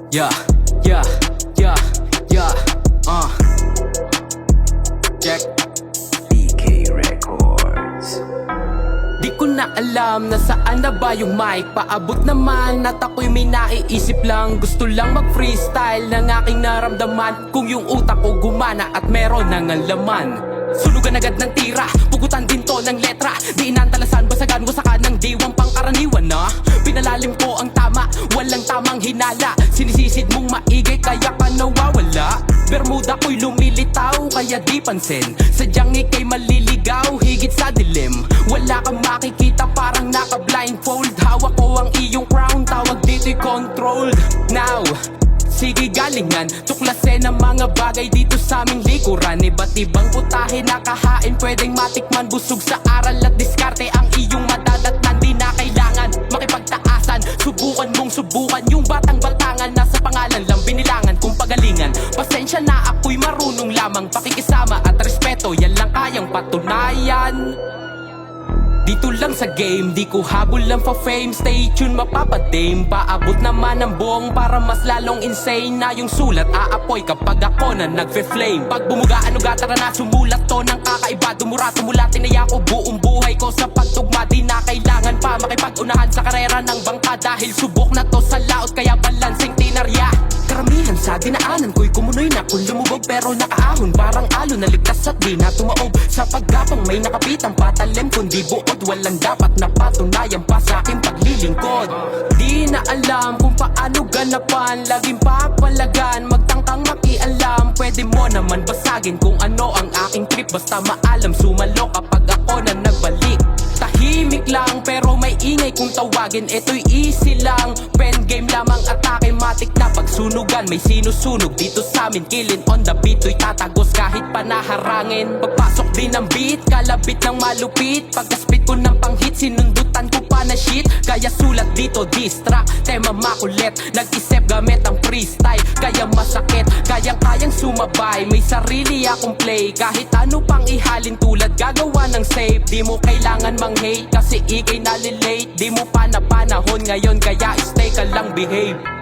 Yeah, yeah, yeah, yeah, check DK Records. Di ko na alam na saan na ba yung mic. Paabot naman at ako'y may naiisip lang. Gusto lang mag-freestyle ng aking naramdaman. Kung yung utak ko gumana at meron ng laman. Sulugan agad ng tira, pugutan din to ng letra. Di inantalasan, basagan, wasakan ng diwang pangkaraniwan na pinalalim ko ang tama, walang tamang hinala. Sinisisid mong maigay kaya ka nawawala. Bermuda ko'y lumilitaw kaya di pansin. Sadyang ika'y maliligaw higit sa dilim. Wala kang makikita parang naka-blindfold. Hawak ko ang iyong crown, tawag dito'y controlled. Now sige galingan, tuklasin ang mga bagay dito sa aming likuran. Iba't ibang putahe nakahain, pwedeng matikman. Busog sa aral at diskarte ang iyong madadatnan. Di na kailangan makipagtaasan, subukan mong subukan. Yung batang-batangan, nasa pangalan lang binilangan kung pagalingan. Pasensya na ako'y marunong lamang. Pakikisama at respeto, yan lang kayang patunayan. Dito lang sa game, di ko habol lang pa fame. Stay tuned, mapapadame. Paabot naman ang buong para mas lalong insane. Na yung sulat, aapoy kapag ako na nagfe-flame. Pag bumugaan, ugat, tara na sumulat to ng kakaiba. Dumura, tumula, tinaya ko buong buhay ko sa pagtugma. Di na kailangan pa makipag-unahan sa karera ng bangka. Dahil subok na to sa laot, kaya balansing tinarya. Karamihan sa dinaanan ko'y kumunoy na kung lumubog pero nakaahon. Parang alon na ligtas at di na tumaob. Sa paggapang may nakapitang patalim, kundi buod. Walang dapat na patunayan pa sa aking paglilingkod. Di na alam kung paano ganapan, laging papalagan, magtangkang makialam. Pwede mo naman basagin kung ano ang aking trip. Basta maalam, sumalo kapag ako na nagbalik. Tahimik lang pero may ingay kung tawagin. Ito'y easy lang, pen game lamang, atake matik na pagsunugan. May sinusunog dito sa amin, killing on the beat. To'y tatagos kahit panaharangin. Pagpasok din ng beat, kalabit ng malupit. Pagkaspit ko ng panghit, sinundutan ko pa na shit. Kaya sulat dito, diss track, tema makulit. Nag-isip gamit ang freestyle, kaya masakit. Kayang-kayang sumabay, may sarili akong play. Kahit ano pang ihalin tulad gagawa ng save. Di mo kailangan mang-hate kasi ikay nalilate. Di mo pa na panahon ngayon kaya stay ka lang, behave.